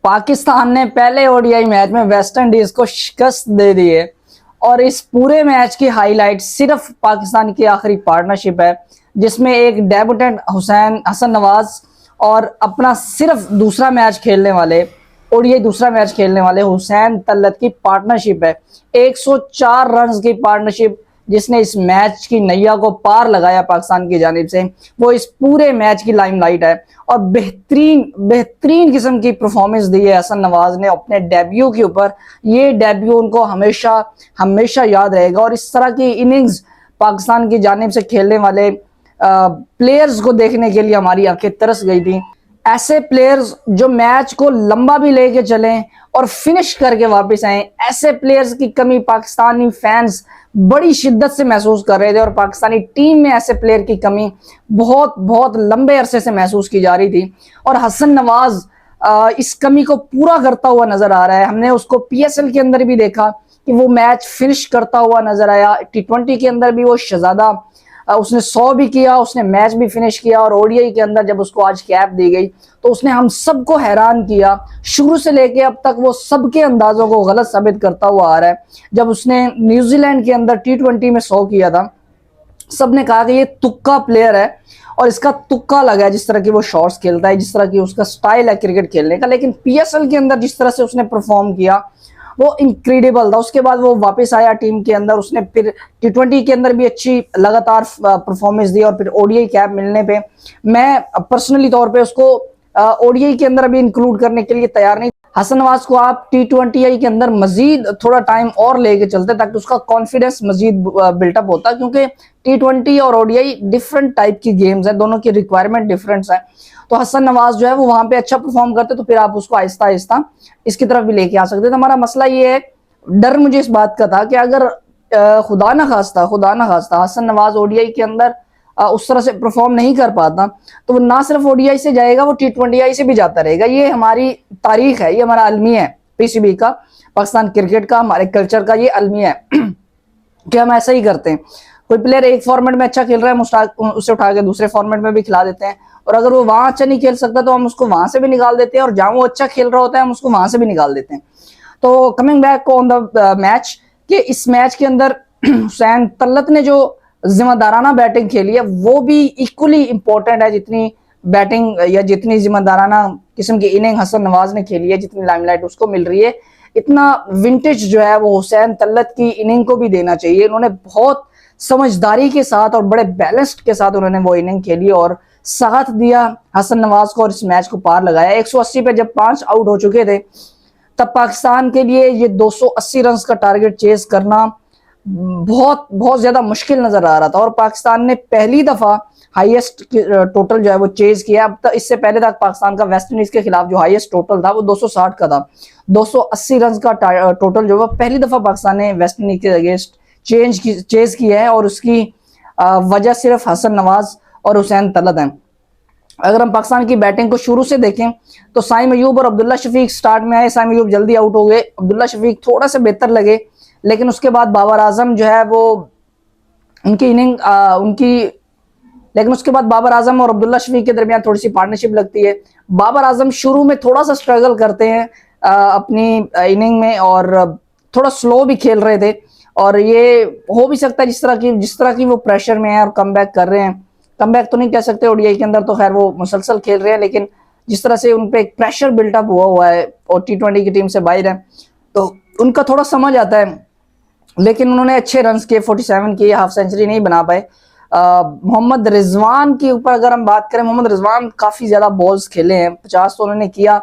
पाकिस्तान ने पहले ODI match में वेस्ट इंडीज को शिकस्त दे दी है और इस पूरे मैच की हाईलाइट सिर्फ पाकिस्तान की आखिरी पार्टनरशिप है, जिसमें एक डेब्यूटेंट हुसैन हसन नवाज और अपना सिर्फ दूसरा मैच खेलने वाले ओडीआई दूसरा मैच खेलने वाले हुसैन तलत की पार्टनरशिप है। 104 रन की पार्टनरशिप जिसने इस मैच की नैया को पार लगाया पाकिस्तान की जानिब से, वो इस पूरे मैच की लाइमलाइट है और बेहतरीन बेहतरीन किस्म की परफॉर्मेंस दी है हसन नवाज ने अपने डेब्यू के ऊपर। ये डेब्यू उनको हमेशा हमेशा याद रहेगा और इस तरह की इनिंग्स पाकिस्तान की जानिब से खेलने वाले प्लेयर्स को देखने के लिए हमारी आंखें तरस गई थी। ऐसे प्लेयर्स जो मैच को लंबा भी लेके चलें और फिनिश करके वापस आए, ऐसे प्लेयर्स की कमी पाकिस्तानी फैंस बड़ी शिद्दत से महसूस कर रहे थे और पाकिस्तानी टीम में ऐसे प्लेयर की कमी बहुत बहुत लंबे अरसे से महसूस की जा रही थी और हसन नवाज इस कमी को पूरा करता हुआ नजर आ रहा है। हमने उसको पीएसएल के अंदर भी देखा कि वो मैच फिनिश करता हुआ नजर आया। टी20 के अंदर भी वो शहजादा उसने 100 भी किया, उसने मैच भी फिनिश किया और ओडीआई के अंदर जब उसको आज कैप दी गई तो उसने हम सबको हैरान किया। शुरू से लेके अब तक वो सबके अंदाजों को गलत साबित करता हुआ आ रहा है। जब उसने न्यूजीलैंड के अंदर टी20 में 100 किया था, सबने कहा कि ये तुक्का प्लेयर है और इसका तुक्का लगा है, जिस तरह की वो शॉट्स खेलता है, जिस तरह की उसका स्टाइल है क्रिकेट खेलने का। लेकिन पीएसएल के अंदर जिस तरह से उसने परफॉर्म किया वो इनक्रेडिबल था। उसके बाद वो वापस आया टीम के अंदर, उसने फिर टी20 के अंदर भी अच्छी लगातार परफॉर्मेंस दी और फिर ओडीआई कैप मिलने पे मैं पर्सनली तौर पे उसको ओडीआई के अंदर भी इंक्लूड करने के लिए तैयार नहीं। हसन नवाज को आप टी20 के अंदर मजीद थोड़ा टाइम और लेके चलते ताकि उसका कॉन्फिडेंस मजीद बिल्टअप होता, क्योंकि टी20 और ओडीआई डिफरेंट टाइप की गेम्स है, दोनों की रिक्वायरमेंट डिफरेंट है। तो हसन नवाज जो है वो वहां पे अच्छा परफॉर्म करते तो फिर आप उसको आहिस्ता आहिस्ता इसकी तरफ भी लेके आ सकते थे। हमारा मसला ये है, डर मुझे इस बात का था कि अगर खुदा ना खास्ता हसन नवाज ओडीआई के अंदर उस तरह से परफॉर्म नहीं कर पाता तो वो ना सिर्फ ओडीआई से जाएगा, वो टी20 से भी जाता रहेगा। ये हमारी तारीख है, ये हमारा अलमिया है पीसीबी का, पाकिस्तान क्रिकेट का, हमारे कल्चर का ये अलमिया है कि हम ऐसा ही करते हैं। कोई प्लेयर एक फॉर्मेट में अच्छा खेल रहा है, उसे उठा के दूसरे फॉर्मेट में भी खिला देते हैं और अगर वो वहां अच्छा नहीं खेल सकता तो हम उसको वहां से भी निकाल देते हैं और जहां वो अच्छा खेल रहा होता है हम उसको वहां से भी निकाल देते हैं। तो coming back on the match, कि इस मैच के अंदर हुसैन तलत ने जो जिम्मेदाराना बैटिंग खेली है वो भी इक्वली इंपॉर्टेंट है जितनी बैटिंग या जितनी जिम्मेदाराना किस्म की इनिंग हसन नवाज ने खेली है, जितनी लाइमलाइट उसको मिल रही है, इतना विंटेज जो है वो हुसैन तलत की इनिंग को भी देना चाहिए। उन्होंने बहुत समझदारी के साथ और बड़े बैलेंस्ड के साथ उन्होंने वो इनिंग खेली और साथ दिया हसन नवाज को और इस मैच को पार लगाया। 180 पे जब 5 आउट हो चुके थे तब पाकिस्तान के लिए ये 280 रन का टारगेट चेज करना बहुत बहुत ज्यादा मुश्किल नजर आ रहा था और पाकिस्तान ने पहली दफा हाईएस्ट टोटल जो है वो चेज किया। अब तक इससे पहले तक पाकिस्तान का वेस्ट इंडीज के खिलाफ जो हाईएस्ट टोटल था वो 260 का था। 280 रन का टोटल जो है पहली दफा पाकिस्तान ने वेस्ट इंडीज के अगेंस्ट चेज किया है और उसकी वजह सिर्फ हसन नवाज और हुसैन तलत है। अगर हम पाकिस्तान की बैटिंग को शुरू से देखें तो साइम अयूब और अब्दुल्ला शफीक स्टार्ट में आए। साइम अयूब जल्दी आउट हो गए, अब्दुल्ला शफीक थोड़ा सा बेहतर लगे, लेकिन उसके बाद बाबर आजम जो है वो उनकी इनिंग लेकिन उसके बाद बाबर आजम और अब्दुल्ला शफीक के दरमियान थोड़ी सी पार्टनरशिप लगती है। बाबर आजम शुरू में थोड़ा सा स्ट्रगल करते हैं अपनी इनिंग में और थोड़ा स्लो भी खेल रहे थे और ये हो भी सकता है जिस तरह की वो प्रेशर में है और कम बैक कर रहे हैं। कम बैक तो नहीं कह सकते, ओडीआई के अंदर तो खैर वो मुसलसल खेल रहे हैं, लेकिन जिस तरह से उन पे एक प्रेशर बिल्टअप हुआ है और टी20 की टीम से बाहर है तो उनका थोड़ा समझ आता है। लेकिन उन्होंने अच्छे रन किए, 47 किए, हाफ सेंचुरी नहीं बना पाए। मोहम्मद रिजवान के ऊपर अगर हम बात करें, मोहम्मद रिजवान काफी ज्यादा बॉल्स खेले हैं, 50 तो उन्होंने किया,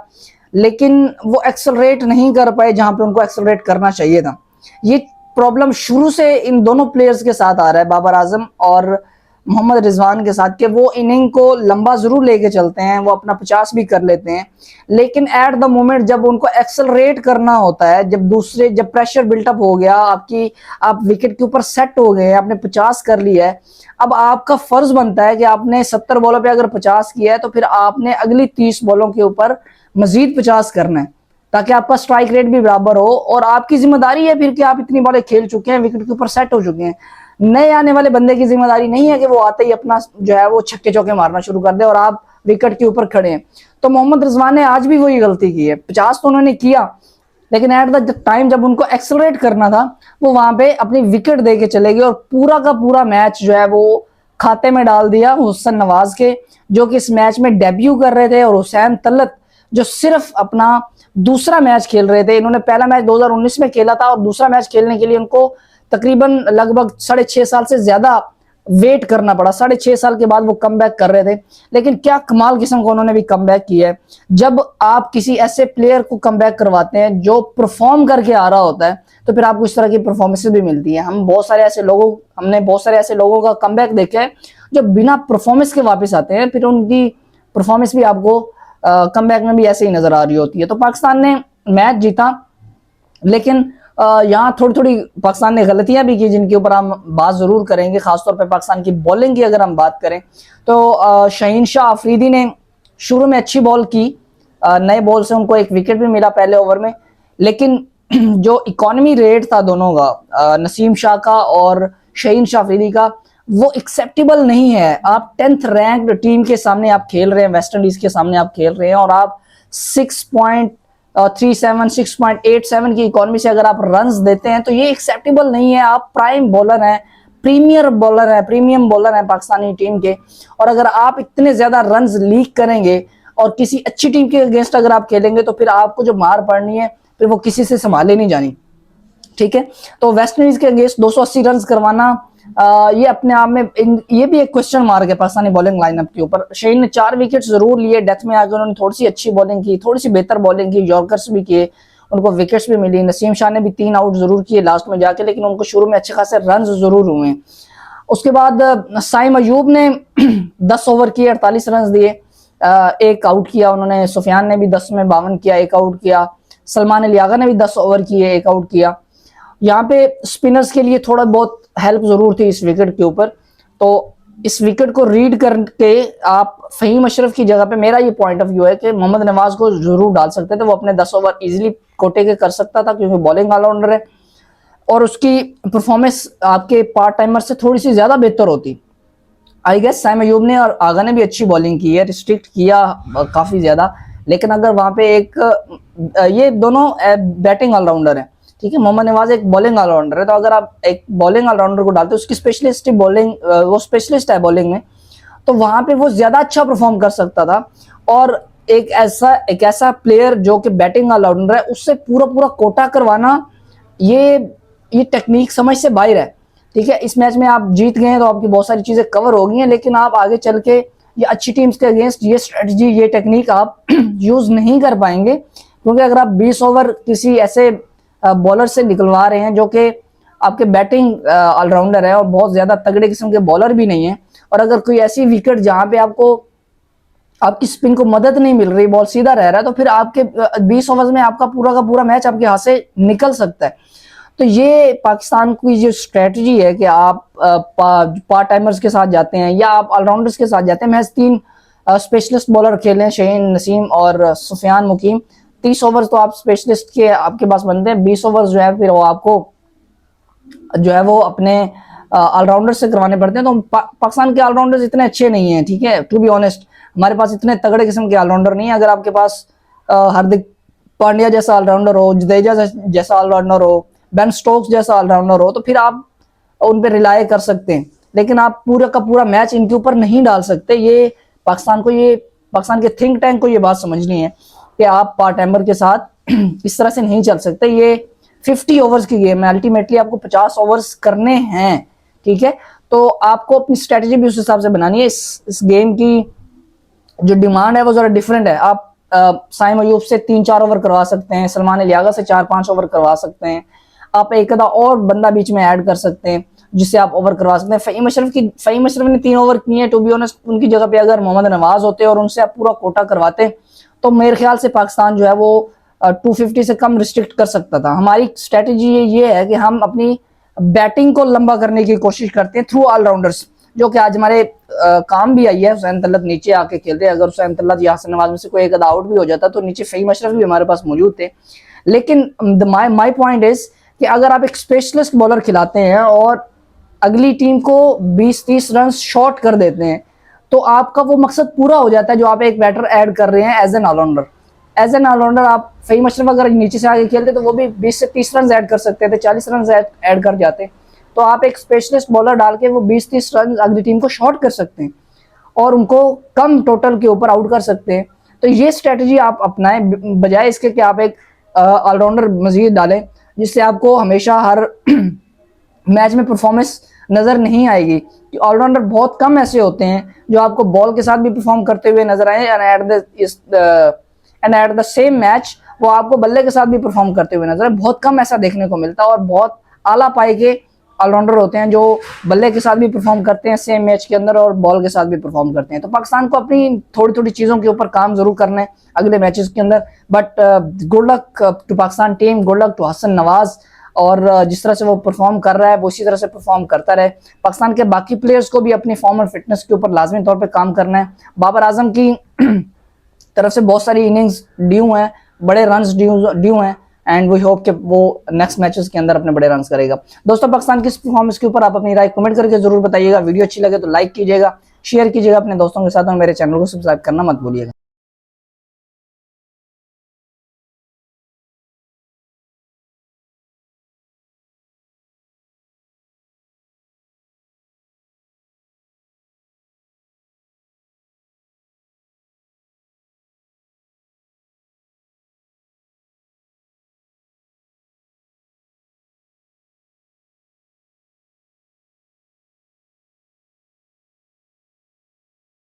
लेकिन वो एक्सेलरेट नहीं कर पाए जहां पे उनको एक्सेलरेट करना चाहिए था। ये प्रॉब्लम शुरू से इन दोनों प्लेयर्स के साथ आ रहा है, बाबर आजम और मोहम्मद रिजवान के साथ, कि वो इनिंग को लंबा जरूर लेके चलते हैं, वो अपना 50 भी कर लेते हैं, लेकिन एट द मोमेंट जब उनको एक्सेलरेट करना होता है, जब प्रेशर बिल्टअप हो गया, आप विकेट के ऊपर सेट हो गए, आपने 50 कर लिया है, अब आपका फर्ज बनता है कि आपने 70 बॉलों पे अगर 50 किया है तो फिर आपने अगली 30 बॉलों के ऊपर मजीद 50 करना है ताकि आपका स्ट्राइक रेट भी बराबर हो और आपकी जिम्मेदारी है फिर कि आप इतनी बॉलें खेल चुके हैं, विकेट के ऊपर सेट हो चुके हैं। नए आने वाले बंदे की जिम्मेदारी नहीं है कि वो आते ही अपना जो है वो छक्के चौके मारना शुरू कर दे और आप विकेट के ऊपर खड़े हैं। तो मोहम्मद रिजवान ने आज भी वही गलती की है, 50 तो उन्होंने किया, लेकिन एट द टाइम जब उनको एक्सेलरेट करना था वो वहां पे अपनी विकेट दे के चले गए और पूरा का पूरा मैच जो है वो खाते में डाल दिया हुसैन नवाज के, जो कि इस मैच में डेब्यू कर रहे थे, और हुसैन तलत जो सिर्फ अपना दूसरा मैच खेल रहे थे। इन्होंने पहला मैच 2019 में खेला था और दूसरा मैच खेलने के लिए उनको तकरीबन लगभग 6.5 साल से ज्यादा वेट करना पड़ा। 6.5 साल के बाद वो कम बैक कर रहे थे, लेकिन क्या कमाल किस्म का उन्होंने भी कम बैक किया है। जब आप किसी ऐसे प्लेयर को कम बैक करवाते हैं जो परफॉर्म करके आ रहा होता है, तो फिर आपको इस तरह की परफॉर्मेंसेस भी मिलती है। हमने बहुत सारे ऐसे लोगों का कम बैक देखा है जो बिना परफॉर्मेंस के वापस आते हैं, फिर उनकी परफॉर्मेंस भी आपको कम बैक में भी ऐसे ही नजर आ रही होती है। तो पाकिस्तान ने मैच जीता, लेकिन यहाँ थोड़ी थोड़ी पाकिस्तान ने गलतियां भी की, जिनके ऊपर हम बात जरूर करेंगे। खासतौर पर पाकिस्तान की बॉलिंग की अगर हम बात करें तो शहीन शाह अफरीदी ने शुरू में अच्छी बॉल की, नए बॉल से उनको एक विकेट भी मिला पहले ओवर में, लेकिन जो इकोनॉमी रेट था दोनों का, नसीम शाह का और शहीन शाह अफरीदी का, वो एक्सेप्टेबल नहीं है। आप 10th रैंक्ड टीम के सामने आप खेल रहे हैं, वेस्ट इंडीज के सामने आप खेल रहे हैं, और आप 6.37 6.87 की इकोनॉमी से अगर आप रन्स देते हैं तो ये एक्सेप्टेबल नहीं है। आप प्राइम बॉलर हैं, प्रीमियम बॉलर हैं पाकिस्तानी टीम के, और अगर आप इतने ज्यादा रन्स लीक करेंगे और किसी अच्छी टीम के अगेंस्ट अगर आप खेलेंगे तो फिर आपको जो मार पड़नी है फिर वो किसी से संभाले नहीं जानी। ठीक है, तो वेस्ट इंडीज के अगेंस्ट 280 रन करवाना, ये अपने आप में ये भी एक क्वेश्चन मार्क है पाकिस्तानी बॉलिंग लाइनअप के ऊपर। शहीन ने 4 विकेट जरूर लिए, डेथ में आकर उन्होंने थोड़ी सी अच्छी बॉलिंग की, थोड़ी सी बेहतर बॉलिंग की, यॉर्कर्स भी किए, उनको विकेट्स भी मिली। नसीम शाह ने भी 3 आउट जरूर किए लास्ट में जाके, लेकिन उनको शुरू में अच्छे खासे रन जरूर हुए। उसके बाद साइम अयूब ने 10 ओवर किए, 48 रन दिए, 1 आउट किया उन्होंने। सुफियान ने भी 10 में 52 किया, 1 आउट किया। सलमान अली आगा ने भी 10 ओवर किए, 1 आउट किया। यहाँ पे स्पिनर्स के लिए थोड़ा बहुत हेल्प जरूर थी इस विकेट के ऊपर, तो इस विकेट को रीड करके आप फहीम अशरफ की जगह पे, मेरा ये पॉइंट ऑफ व्यू है कि मोहम्मद नवाज को जरूर डाल सकते थे। वो अपने 10 ओवर इजीली कोटे के कर सकता था, क्योंकि बॉलिंग ऑलराउंडर है और उसकी परफॉर्मेंस आपके पार्ट टाइमर से थोड़ी सी ज्यादा बेहतर होती। आई गेस साइम अयूब ने और आगा ने भी अच्छी बॉलिंग की है, रिस्ट्रिक्ट किया काफी ज्यादा, लेकिन अगर वहां पे ये दोनों बैटिंग ऑलराउंडर है, ठीक है, मोहम्मद नवाज एक बॉलिंग ऑलराउंडर है, तो अगर आप एक बॉलिंग ऑलराउंडर को डालते, उसकी स्पेशलिस्ट बॉलिंग, वो स्पेशलिस्ट है बॉलिंग में, तो वहां पे वो ज्यादा अच्छा परफॉर्म कर सकता था। और एक ऐसा प्लेयर जो कि बैटिंग ऑलराउंडर है, उससे पूरा कोटा करवाना, ये टेक्निक समझ से बाहर है। ठीक है, इस मैच में आप जीत गए हैं तो आपकी बहुत सारी चीजें कवर हो गई हैं, लेकिन आप आगे चल के ये अच्छी टीम्स के अगेंस्ट ये स्ट्रेटजी, ये टेक्निक आप यूज नहीं कर पाएंगे, क्योंकि अगर आप 20 ओवर किसी ऐसे बॉलर से निकलवा रहे हैं जो कि आपके बैटिंग ऑलराउंडर है और बहुत ज्यादा तगड़े किस्म के बॉलर भी नहीं है, और अगर कोई ऐसी विकेट जहां पे आपकी स्पिन को मदद नहीं मिल रही, बॉल सीधा रह रहा है, तो फिर आपके 20 ओवर्स में आपका पूरा का पूरा मैच आपके हाथ से निकल सकता है। तो ये पाकिस्तान की जो स्ट्रेटजी है कि आप पार्ट टाइमर्स के साथ जाते हैं या आप ऑलराउंडर्स के साथ जाते हैं। महज 3 स्पेशलिस्ट बॉलर खेले हैं, शहीन, नसीम और सुफियान मुकीम। 30 ओवर तो आप स्पेशलिस्ट के आपके पास बनते हैं, 20 ओवर जो है फिर वो आपको जो है वो अपने ऑलराउंडर से करवाने पड़ते हैं। तो पाकिस्तान के ऑलराउंडर्स इतने अच्छे नहीं है, ठीक है, टू बी ऑनेस्ट, हमारे पास इतने तगड़े किस्म के ऑलराउंडर नहीं है। अगर आपके पास हार्दिक पांड्या जैसा ऑलराउंडर हो, जडेजा जैसा ऑलराउंडर हो, बेन स्टोक्स जैसा ऑलराउंडर हो, तो फिर आप उन पर रिलाय कर सकते हैं, लेकिन आप पूरा का पूरा मैच इनके ऊपर नहीं डाल सकते। ये पाकिस्तान के थिंक टैंक को ये बात समझनी है कि आप पार्ट टाइमर के साथ इस तरह से नहीं चल सकते। ये 50 ओवर्स की गेम है, अल्टीमेटली आपको 50 ओवर्स करने हैं, ठीक है, तो आपको अपनी स्ट्रेटेजी भी उस हिसाब से बनानी है। इस गेम की जो डिमांड है वो जरा डिफरेंट है। आप साइम अयूब से 3-4 ओवर करवा सकते हैं, सलमान अलियागा से 4-5 ओवर करवा सकते हैं, आप एक आधा और बंदा बीच में ऐड कर सकते हैं जिससे आप ओवर करवा सकते हैं। फहीम अशरफ ने 3 ओवर किए हैं, टू बी ऑनेस्ट उनकी जगह पे अगर मोहम्मद नवाज होते और उनसे आप पूरा कोटा करवाते तो मेरे ख्याल से पाकिस्तान जो है वो 250 से कम रिस्ट्रिक्ट कर सकता था। हमारी स्ट्रेटेजी ये है कि हम अपनी बैटिंग को लंबा करने की कोशिश करते हैं थ्रू ऑलराउंडर्स, जो कि आज हमारे काम भी आई है। हुसैन तलत नीचे आके खेलते, अगर हुसैन तलत या हसन नवाज में से कोई एक आउट भी हो जाता तो नीचे फहीम अशरफ भी हमारे पास मौजूद थे। लेकिन माई पॉइंट इज कि अगर आप एक स्पेशलिस्ट बॉलर खिलाते हैं और अगली टीम को 20-30 रन शॉर्ट कर देते हैं, तो आपका वो मकसद पूरा हो जाता है जो आप एक बैटर ऐड कर रहे हैं as an allrounder. As an allrounder आप फ़हीम अशरफ अगर नीचे से आगे खेलते तो वो भी 20 से 30 रन ऐड कर सकते थे, 40 रन ऐड कर जाते। तो आप एक स्पेशलिस्ट बॉलर डाल के वो 20-30 रन अगली टीम को शॉर्ट कर सकते हैं और उनको कम टोटल के ऊपर आउट कर सकते हैं। तो ये स्ट्रेटजी आप अपनाएं, बजाय इसके कि आप एक ऑलराउंडर मजीद डालें, जिससे आपको हमेशा हर मैच में परफॉर्मेंस नज़र नहीं आएगी। ऑलराउंडर बहुत कम ऐसे होते हैं जो आपको बॉल के साथ भी परफॉर्म करते हुए नजर आए and at the same match वो आपको बल्ले के साथ भी परफॉर्म करते हुए नजर आए। बहुत कम ऐसा देखने को मिलता है और बहुत आला पाई के ऑलराउंडर होते हैं जो बल्ले के साथ भी परफॉर्म करते हैं सेम मैच के अंदर और बॉल के साथ भी परफॉर्म करते हैं। तो पाकिस्तान को अपनी थोड़ी थोड़ी चीज़ों के ऊपर काम जरूर करना है अगले मैचेस के अंदर। But good luck to Pakistan team, good luck to Hasan Nawaz, और जिस तरह से वो परफॉर्म कर रहा है वो इसी तरह से परफॉर्म करता रहे। पाकिस्तान के बाकी प्लेयर्स को भी अपनी फॉर्म और फिटनेस के ऊपर लाजमी तौर पे काम करना है। बाबर आजम की तरफ से बहुत सारी इनिंग्स ड्यू हैं, बड़े रन्स ड्यू हैं, एंड वी होप कि वो नेक्स्ट मैचेस के अंदर अपने बड़े रन्स करेगा। दोस्तों, पाकिस्तान की इस परफॉर्मेंस के ऊपर आप अपनी राय कमेंट करके जरूर बताइएगा। वीडियो अच्छी लगे तो लाइक कीजिएगा, शेयर कीजिएगा अपने दोस्तों के साथ और मेरे चैनल को सब्सक्राइब करना मत भूलिएगा।